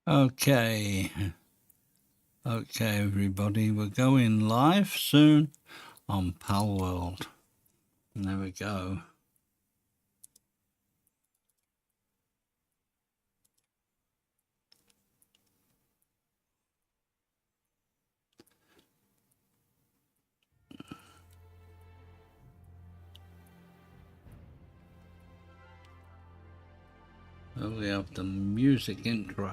Okay, everybody, we're going live soon on Palworld. And there we go. So we have the music intro.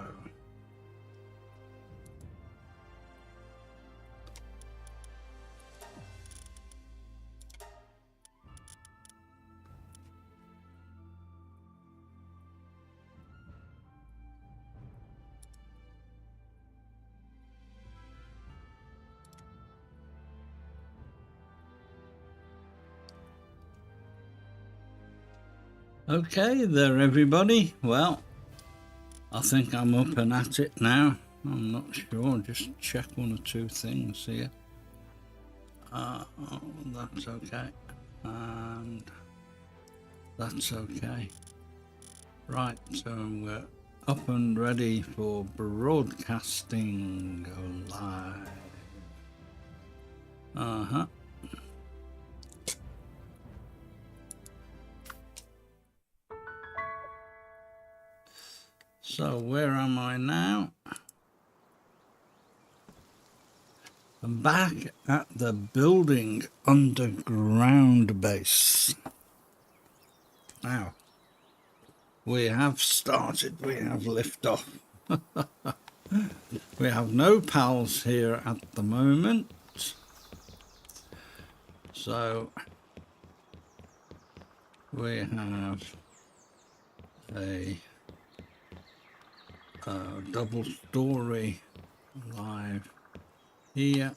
Okay there, everybody. Well, I think I'm up and at it now. I'm not sure, just check one or two things here. Oh, that's okay. And that's okay. Right, so we're up and ready for broadcasting. Go live. Uh-huh. So where am I now? I'm back at the building underground base. Now, we have started, we have liftoff. We have no pals here at the moment. So, we have a double story live here.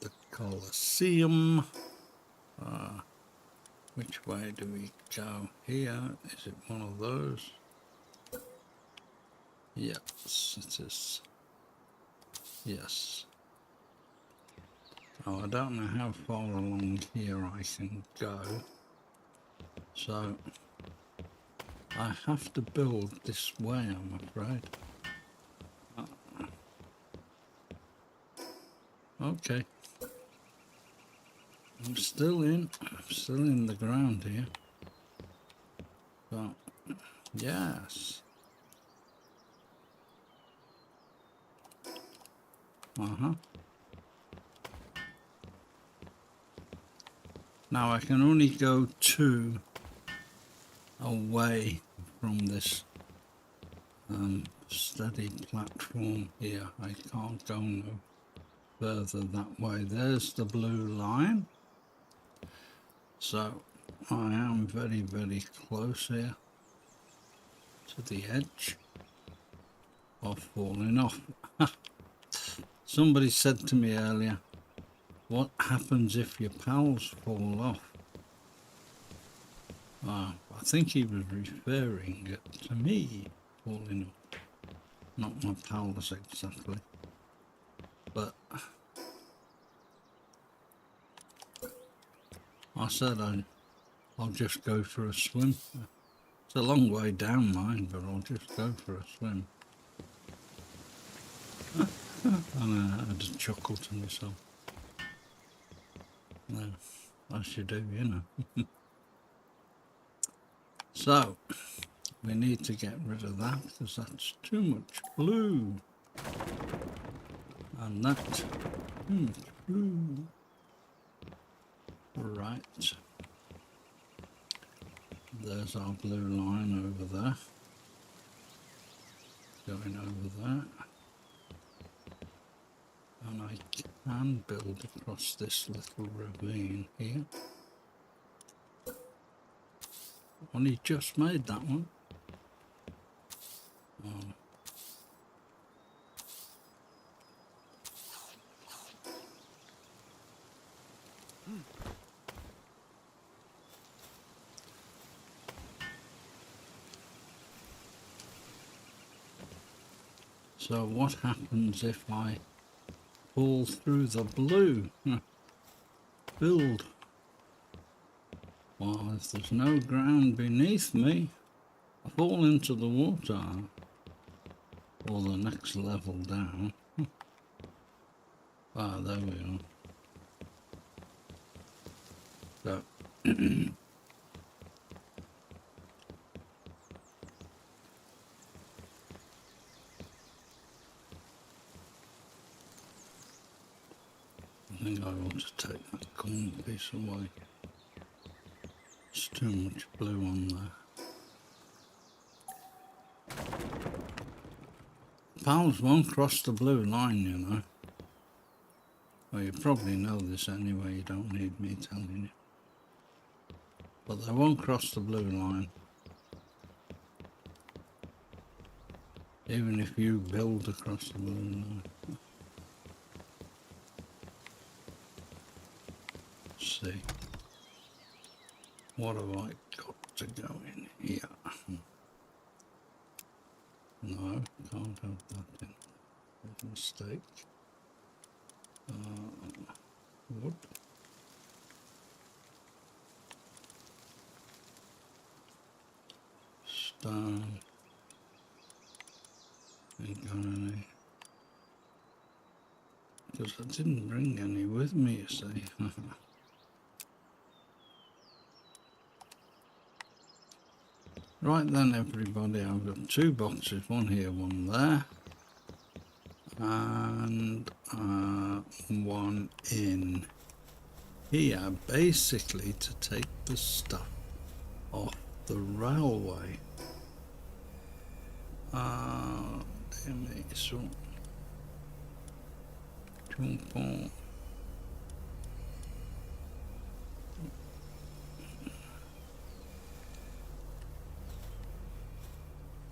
The Colosseum. Which way do we go? Here, is it one of those? Yes, it is. Yes. Oh, I don't know how far along here I can go. So, I have to build this way, I'm afraid. Okay. I'm still in the ground here. But, yes. Uh-huh. Now I can only go 2 away from this steady platform here. I can't go no further that way. There's the blue line. So I am very, very close here to the edge of falling off. Somebody said to me earlier, what happens if your pals fall off? I think he was referring to me falling off, not my pals exactly. But I said I'll just go for a swim. It's a long way down mine, but I'll just go for a swim. And I had a chuckle to myself. No, as you do, you know. So, we need to get rid of that because that's too much blue. And that's too much blue. Right. There's our blue line over there. Going over there. And I can build across this little ravine here. Only just made that one. Oh. So what happens if I fall through the blue? Build. Well, if there's no ground beneath me, I fall into the water. or the next level down. Ah, there we are. So I think I ought to take that corner piece away. There's too much blue on there. Pals won't cross the blue line, you know. Well, you probably know this anyway, you don't need me telling you. But they won't cross the blue line. Even if you build across the blue line. Let's see. What have I got to go in here? No, can't have that in. That's a mistake. Wood. Stone. Ain't got any. Because I didn't bring any with me, you see. Right then, everybody, I've got 2 boxes, one here, one there, and one in here, basically to take the stuff off the railway. Dear me, so jump on.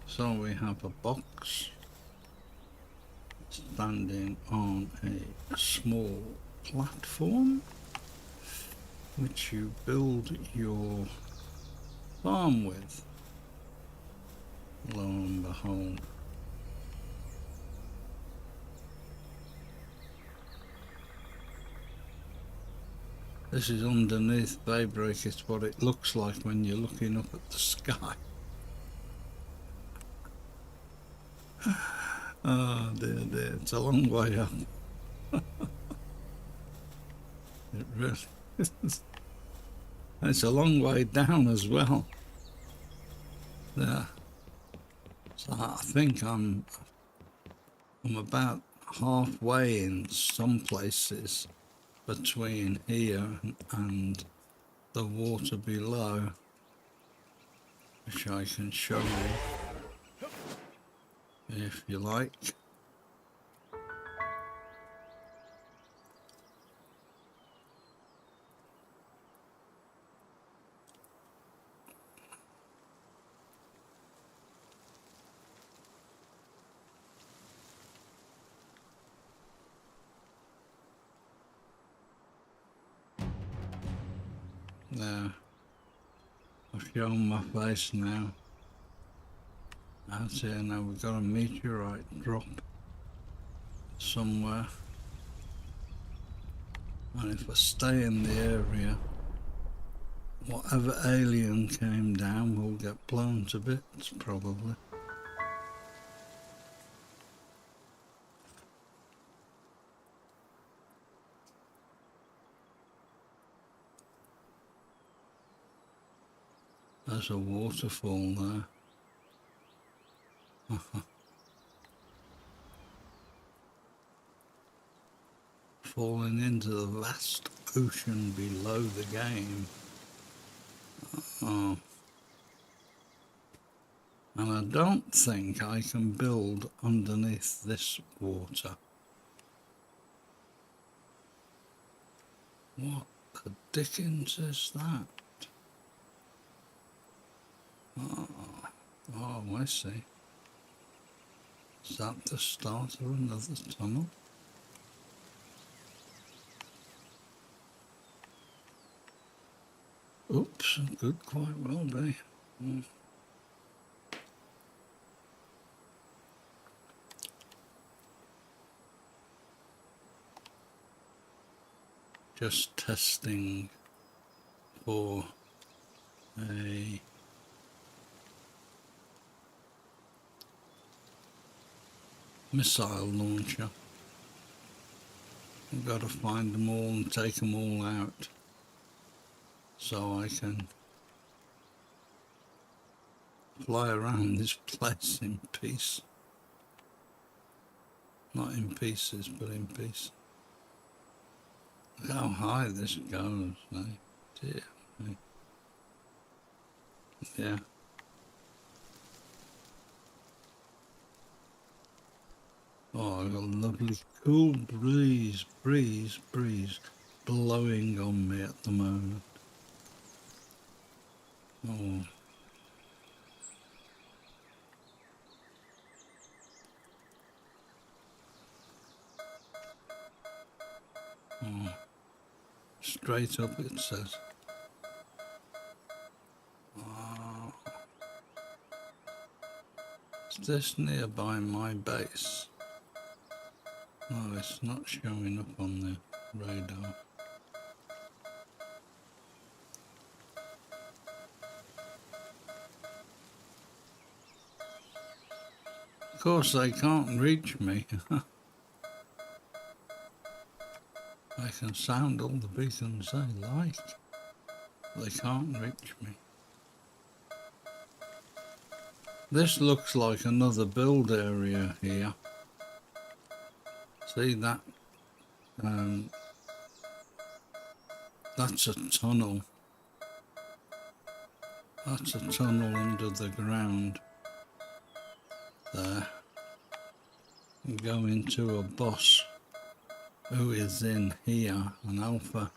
So we have a box standing on a small platform which you build your farm with. Lo and behold. This is underneath Daybreak. It's what it looks like when you're looking up at the sky. Oh dear, dear, it's a long way up. It really is. It's a long way down as well. There. So I think I'm about halfway in some places between here and the water below, which I can show you if you like. There, I've shown my face now. That's here now, we've got a meteorite drop somewhere. And if I stay in the area, whatever alien came down will get blown to bits, probably. There's a waterfall there. Falling into the vast ocean below the game. Oh. And I don't think I can build underneath this water. What the dickens is that? Oh, I see. Is that the start of another tunnel? Oops, it could quite well be. Just testing for a missile launcher. I've got to find them all and take them all out so I can fly around this place in peace. Not in pieces, but in peace. Look how high this goes, eh? Dear me. Yeah. Oh, I've got a lovely cool breeze blowing on me at the moment. Oh. Oh. Straight up it says. Oh. Is this nearby my base? No, it's not showing up on the radar. Of course, they can't reach me. I can sound all the beacons they like. They can't reach me. This looks like another build area here. See that? That's a tunnel. That's a tunnel under the ground. There. You go into a boss who is in here, an alpha.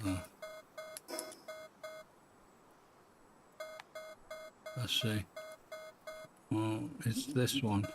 Oh. Let's see. Oh, it's this one.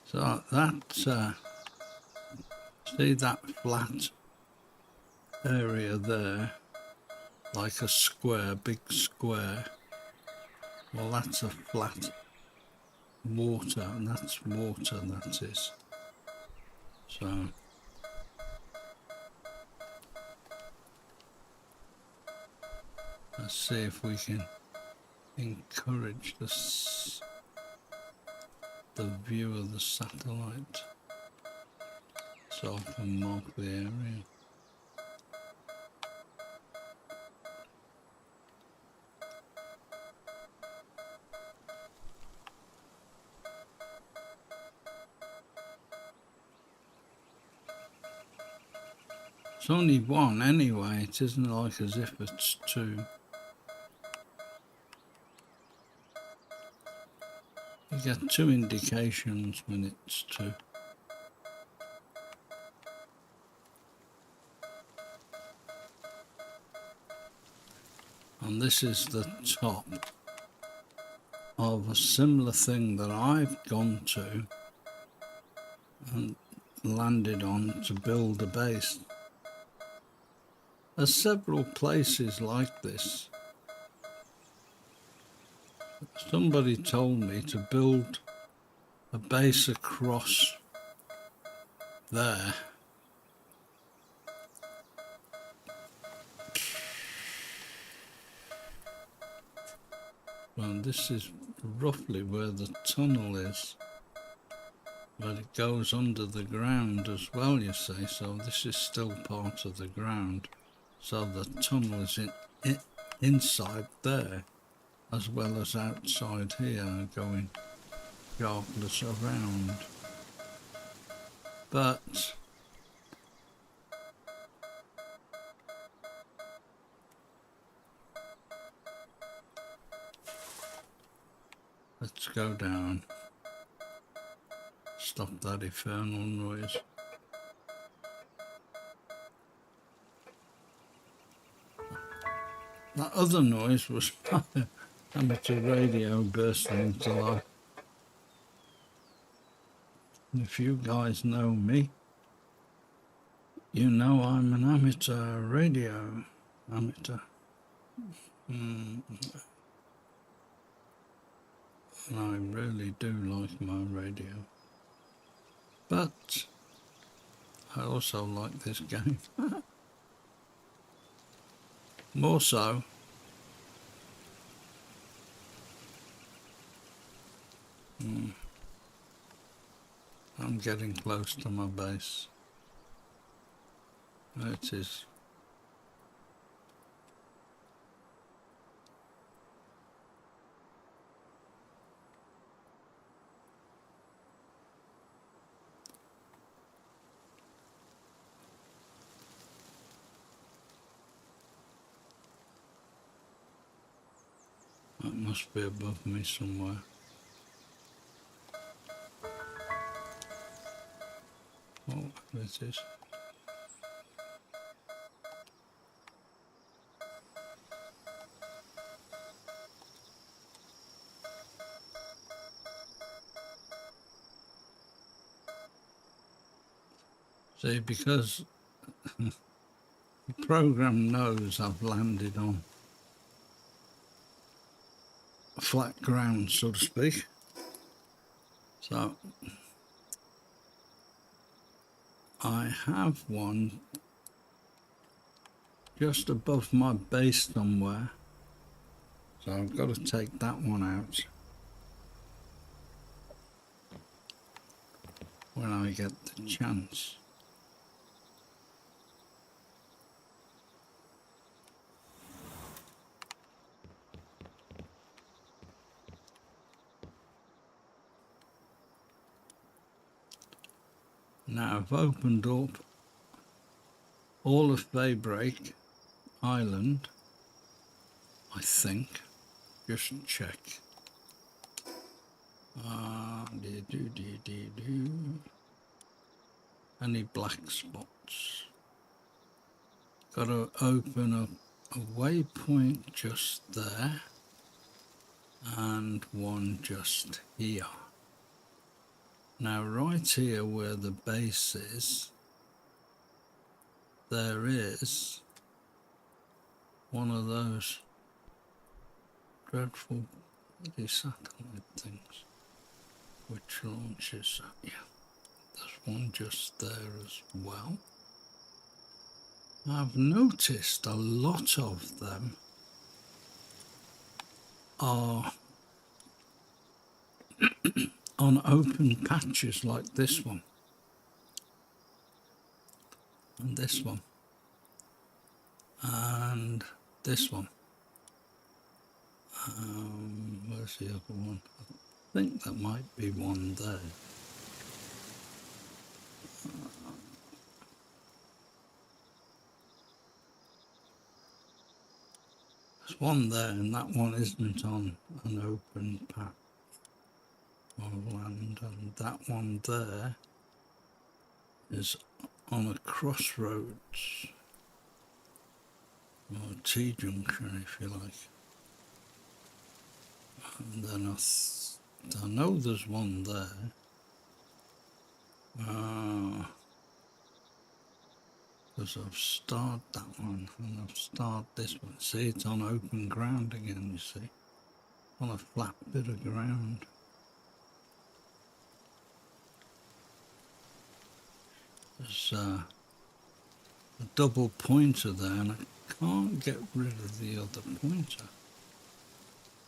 So that, see that flat area there, like a square, big square? Well, that's a flat water, and that's water, that is. So, let's see if we can encourage this, the view of the satellite, so I can mark the area. It's only one anyway, it isn't like as if it's two. You get two indications when it's two. And this is the top of a similar thing that I've gone to and landed on to build a base. There's several places like this. Somebody told me to build a base across there. Well, this is roughly where the tunnel is, but it goes under the ground as well, you see, so this is still part of the ground. So the tunnel is inside there, as well as outside here, going regardless around. But let's go down. Stop that infernal noise. That other noise was my amateur radio bursting into life. If you guys know me, You know, I'm an amateur radio amateur. And I really do like my radio. But I also like this game. More so. I'm getting close to my base. There it is. That must be above me somewhere. Oh, there it is. See, because the program knows I've landed on flat ground, so to speak. So I have one just above my base somewhere. So I've got to take that one out when I get the chance. Now I've opened up all of Daybreak Island, I think. Just check. Any black spots? Got to open up a waypoint just there and one just here. Now right here where the base is, there is one of those dreadful bloody satellite things which launches at you. There's one just there as well. I've noticed a lot of them are on open patches like this one and this one and this one. Where's the other one? I think that might be one there. There's one there and that one isn't on an open patch of land, and that one there is on a crossroads or a T-junction, if you like. And then I know there's one there. Because I've starred that one and I've starred this one. See, it's on open ground again, you see. On a flat bit of ground. There's a double pointer there and I can't get rid of the other pointer.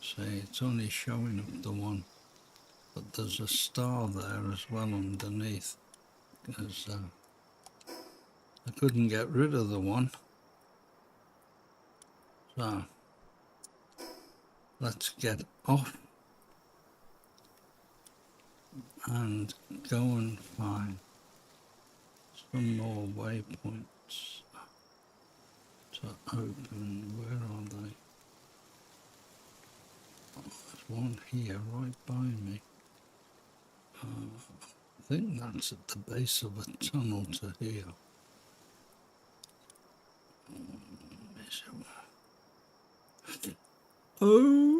See, it's only showing up the one. But there's a star there as well underneath. Because I couldn't get rid of the one. So let's get off and go and find some more waypoints to open. Where are they? Oh, there's one here right by me. I think that's at the base of a tunnel to here. Okay.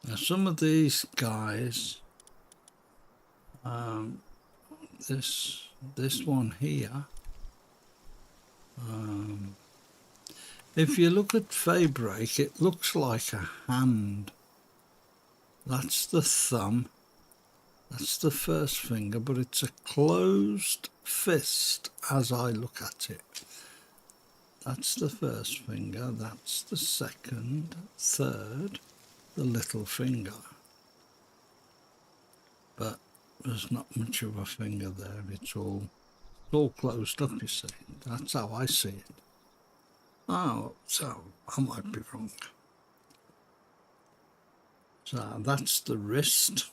Now some of these guys this one here. If you look at Fabric, it looks like a hand. That's the thumb. That's the first finger, but it's a closed fist as I look at it. That's the first finger, that's the second, third, the little finger. But there's not much of a finger there, it's all closed up, you see. That's how I see it. Oh, so I might be wrong. So that's the wrist.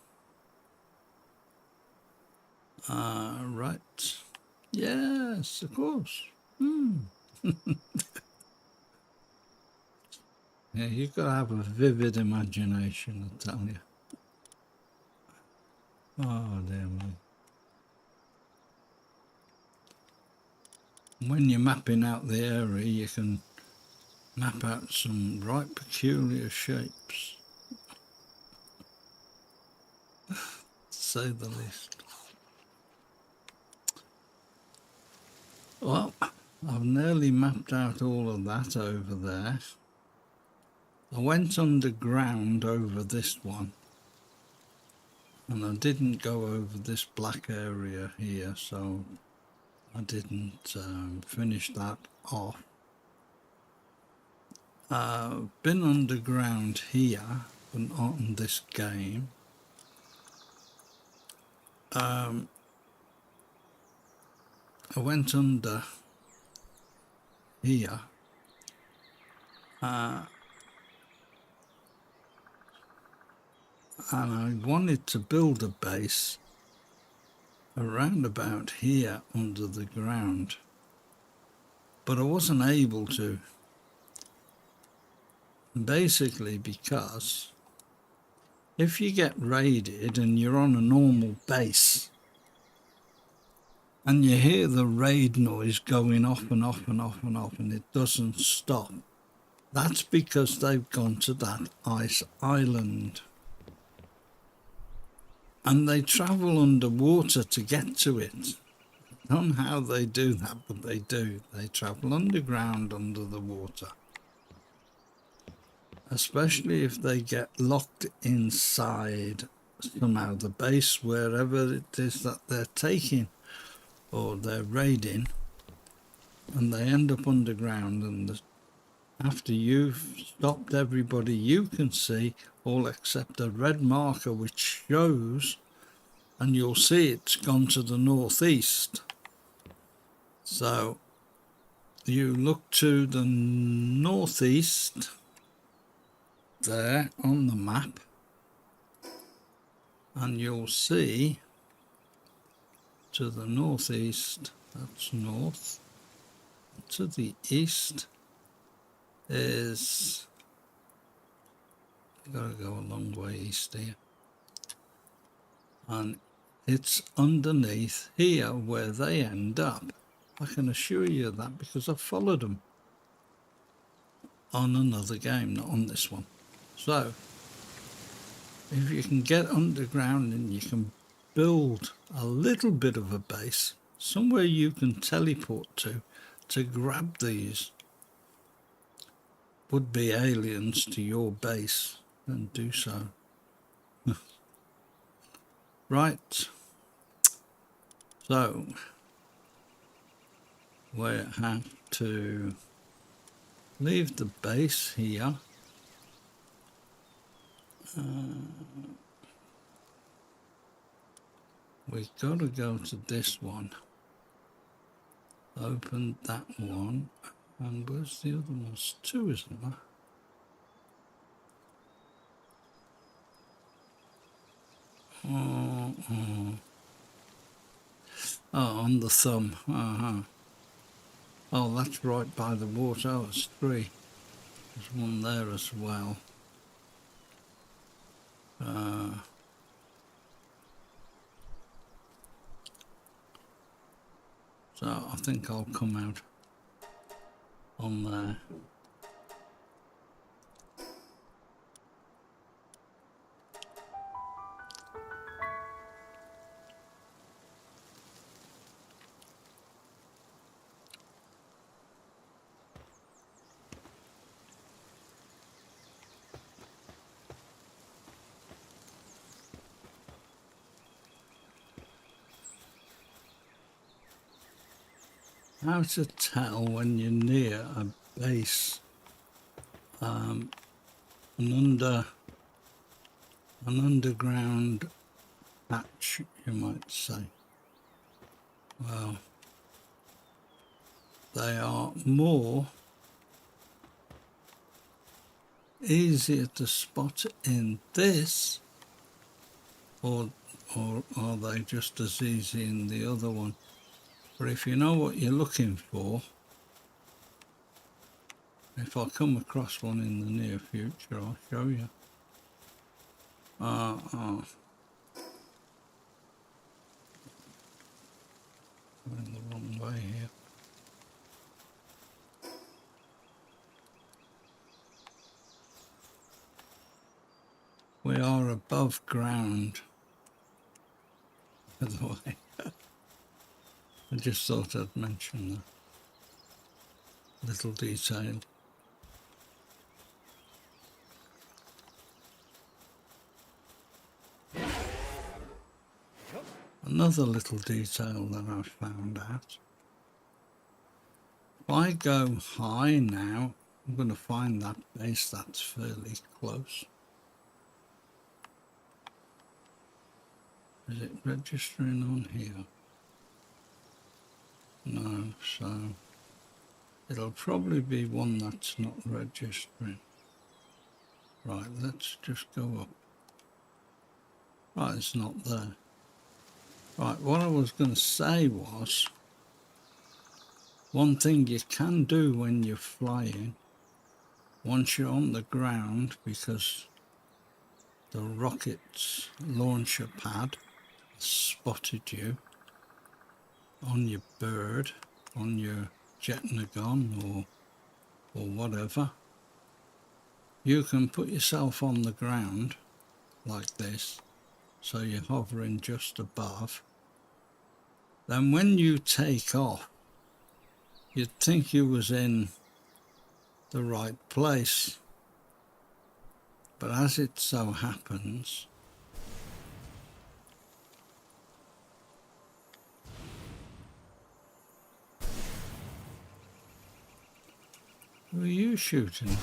Right. Yes, of course. Yeah, you've got to have a vivid imagination, I tell you. Oh, dear me. When you're mapping out the area, you can map out some right peculiar shapes, to say the least. Well, I've nearly mapped out all of that over there. I went underground over this one, and I didn't go over this black area here, so I didn't finish that off. Been underground here, but not on this game. I went under here, and I wanted to build a base around about here under the ground, but I wasn't able to, basically because if you get raided and you're on a normal base and you hear the raid noise going off and off and off and off and it doesn't stop, that's because they've gone to that ice island. And they travel underwater to get to it. I don't know how they do that, but they do. They travel underground under the water. Especially if they get locked inside somehow the base, wherever it is that they're taking or they're raiding, and they end up underground, and after you've stopped everybody, you can see all except a red marker which shows, and you'll see it's gone to the northeast. So you look to the northeast there on the map, and you'll see to the northeast, that's north, to the east is, you've got to go a long way east here, and it's underneath here where they end up. I can assure you that because I've followed them on another game, not on this one. So if you can get underground and you can build a little bit of a base, somewhere you can teleport to grab these would-be aliens to your base, then do so. Right, so we have to leave the base here. We've got to go to this one, open that one, and where's the other one? There's two, isn't there? Oh, on the thumb. Oh, that's right by the water. Oh, it's three. There's one there as well. So I think I'll come out on there. how to tell when you're near a base, an underground hatch, you might say. Well, they are more easier to spot in this, or are they just as easy in the other one? But if you know what you're looking for, if I come across one in the near future, I'll show you. Going the wrong way here. We are above ground, by the way. I just thought I'd mention that little detail. Another little detail that I found out. If I go high now, I'm going to find that base that's fairly close. Is it registering on here? No, so it'll probably be one that's not registering. Right, let's just go up. Right, it's not there. Right, what I was going to say was, one thing you can do when you're flying, once you're on the ground, because the rocket's launcher pad spotted you on your bird, on your jetnagon or whatever, you can put yourself on the ground like this, so you're hovering just above. Then when you take off, you'd think you was in the right place, but as it so happens, who are you shooting?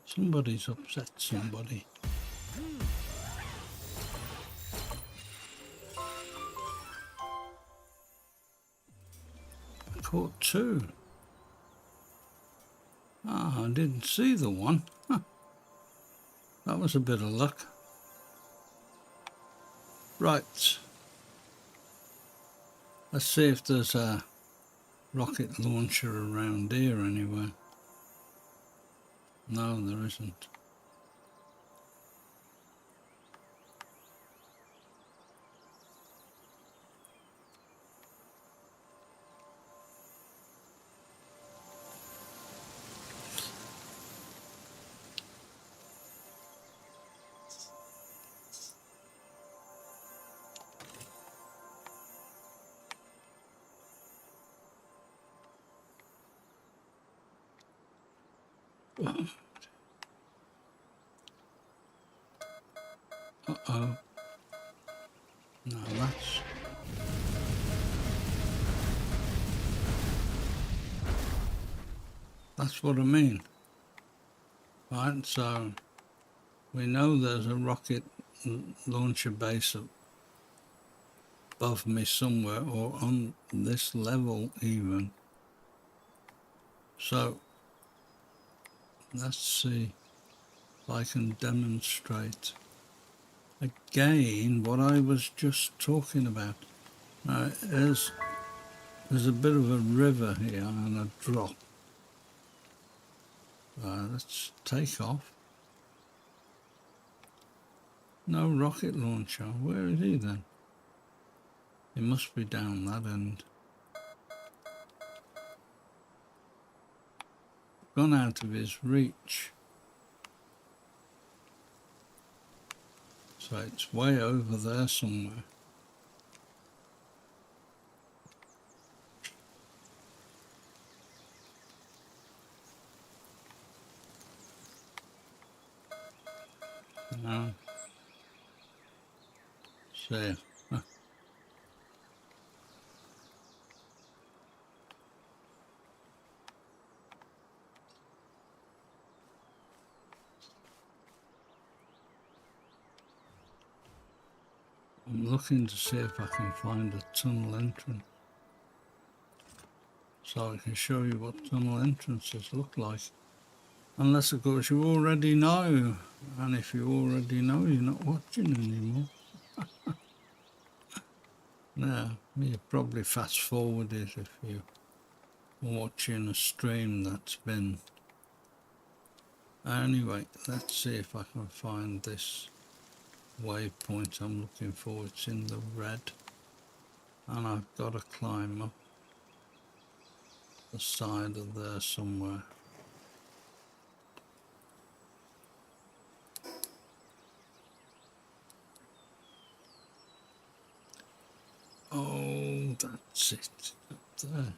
Somebody's upset somebody. I caught two. Ah, I didn't see the one. Huh. That was a bit of luck. Right. Let's see if there's a rocket launcher around here anywhere. No, there isn't. Uh-oh. No, that's what I mean. Right, so we know there's a rocket launcher base above me somewhere, or on this level even. So let's see if I can demonstrate again what I was just talking about. Now, there's a bit of a river here and a drop. Let's take off. No rocket launcher. Where is he then? He must be down that end. Gone out of his reach. So it's way over there somewhere. No. See. I'm looking to see if I can find a tunnel entrance, so I can show you what tunnel entrances look like. Unless, of course, you already know, and if you already know, you're not watching anymore. Now, you probably fast forward it if you're watching a stream that's been... Anyway, let's see if I can find this waypoint I'm looking for. It's in the red, and I've got to climb up the side of there somewhere. Oh, that's it, up there.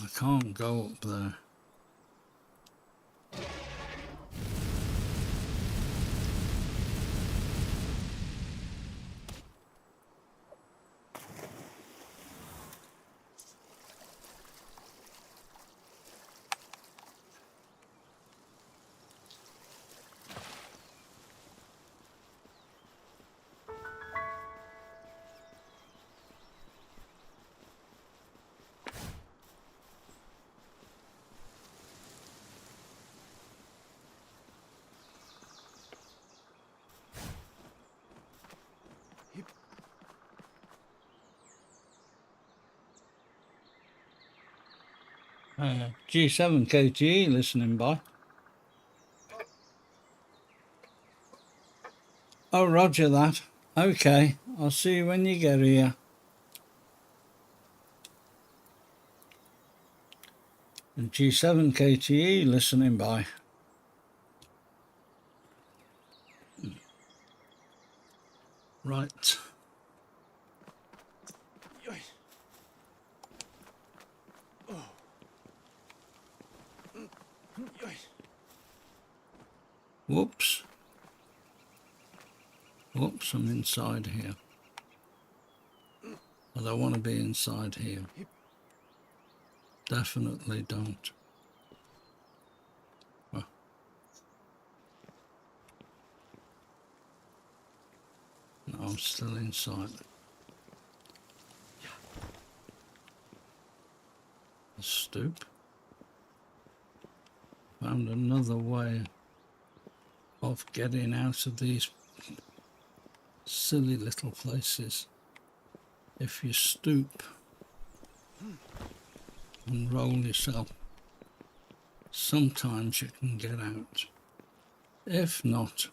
I can't go up there. G7 KTE listening by. Oh, roger that. Okay, I'll see you when you get here. And G7 KTE listening by. Right. Whoops. Whoops, I'm inside here. I don't want to be inside here. Definitely don't. Well, no, I'm still inside. The stoop. Found another way of getting out of these silly little places. If you stoop and roll yourself, sometimes you can get out. If not,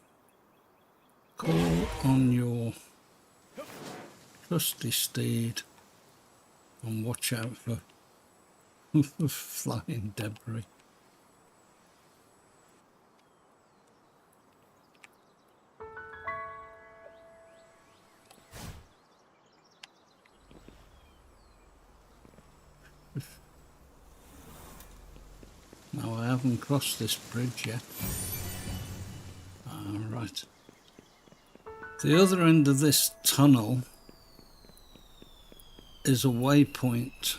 call on your trusty steed and watch out for flying debris. Now I haven't crossed this bridge yet. Right. The other end of this tunnel is a waypoint.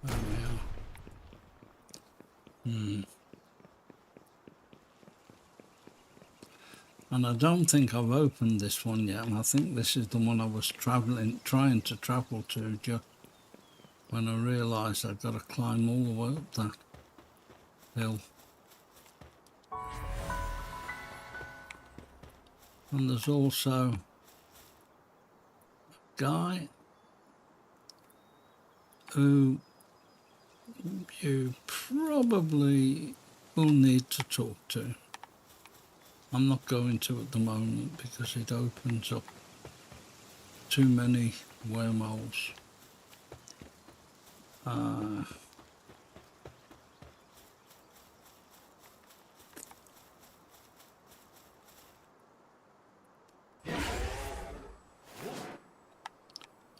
There we are. And I don't think I've opened this one yet, and I think this is the one I was trying to travel to just when I realised I've got to climb all the way up that hill. And there's also a guy who you probably will need to talk to. I'm not going to at the moment because it opens up too many wormholes. Uh,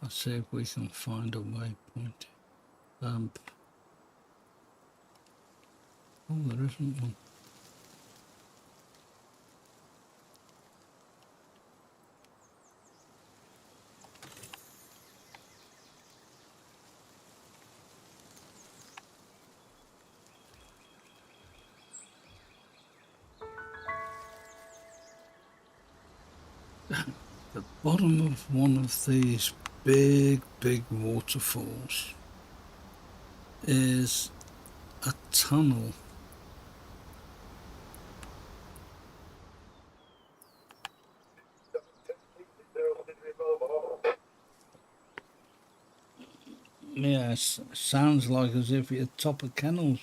let's see if we can find a waypoint. Oh, there isn't one. The bottom of one of these big waterfalls is a tunnel. Yes, sounds like as if you're at top of kennels.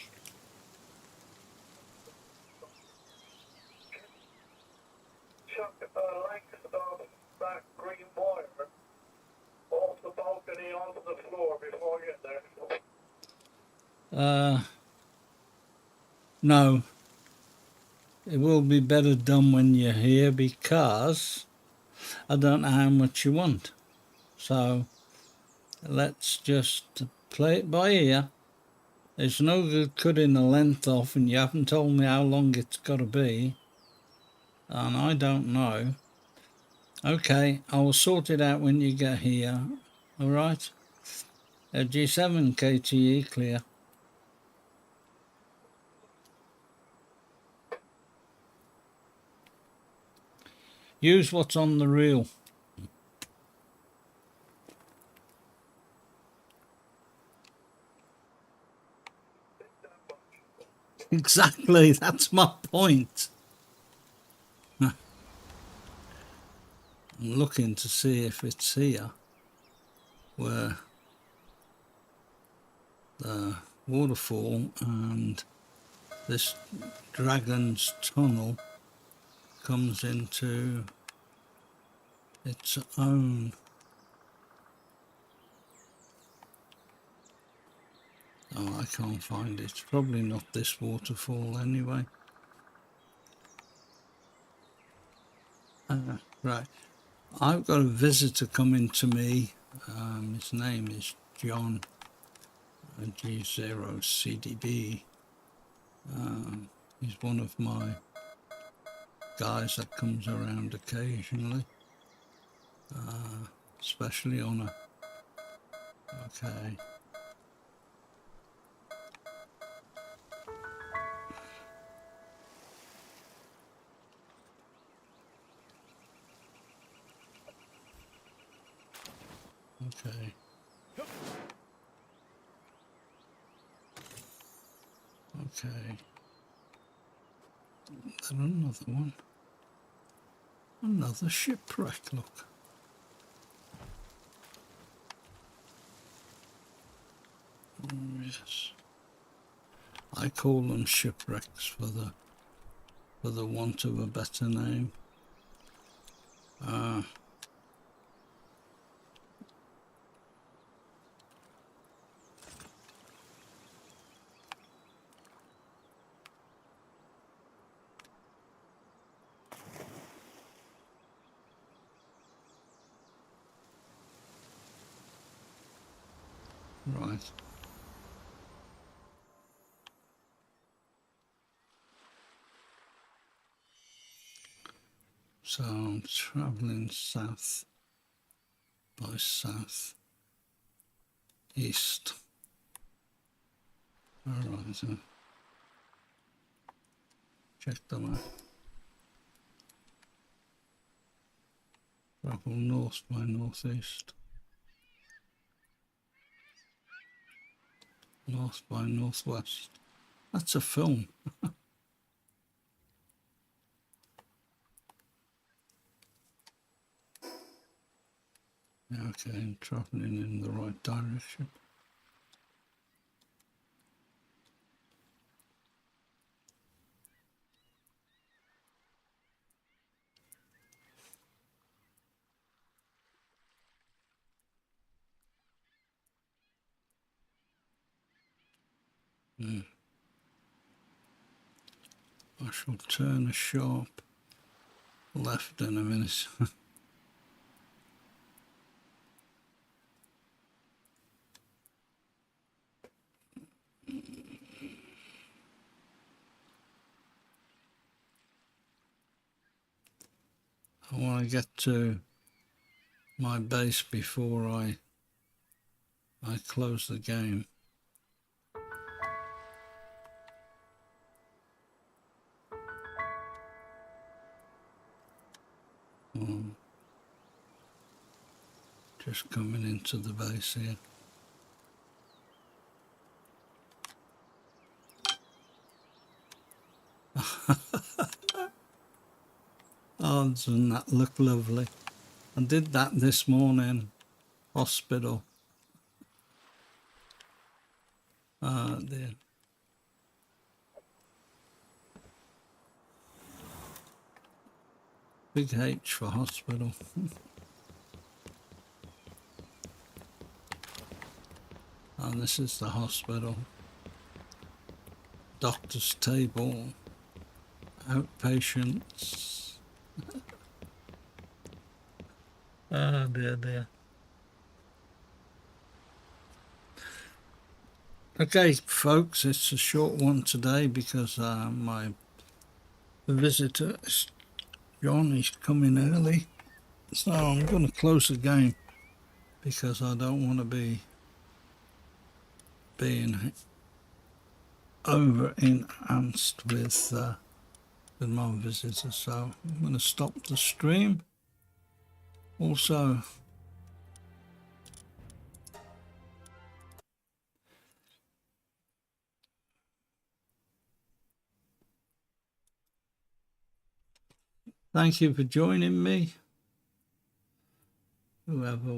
Chuck length of that green wire off the balcony onto the floor before I get there. No, it will be better done when you're here because I don't know how much you want. So let's just play it by ear. It's no good cutting the length off and you haven't told me how long it's got to be. And I don't know. Okay, I will sort it out when you get here. Alright? G7 KTE clear. Use what's on the reel. Exactly, that's my point. I'm looking to see if it's here where the waterfall and this dragon's tunnel comes into its own. Oh, I can't find it. It's probably not this waterfall anyway. Right. I've got a visitor coming to me. His name is John G0CDB. He's one of my guys that comes around occasionally, especially on a. Okay. Okay. Okay. Then another one. Another shipwreck, look. Oh, yes. I call them shipwrecks for the want of a better name. Right. So I'm travelling south by south east. Alright, so check the map. Travel north by northeast. North by northwest. That's a film. Okay, I'm travelling in the right direction. I shall turn a sharp left in a minute. I want to get to my base before I close the game. Just coming into the base here. Oh, doesn't that look lovely? I did that this morning. Hospital. Ah, dear. Big H for hospital. And this is the hospital. Doctor's table. Outpatients. Oh dear, dear. Okay, folks, it's a short one today because my visitor, John, is coming early. So I'm going to close the game because I don't want to be being over enhanced with my visitors. So I'm going to stop the stream. Also, thank you for joining me, whoever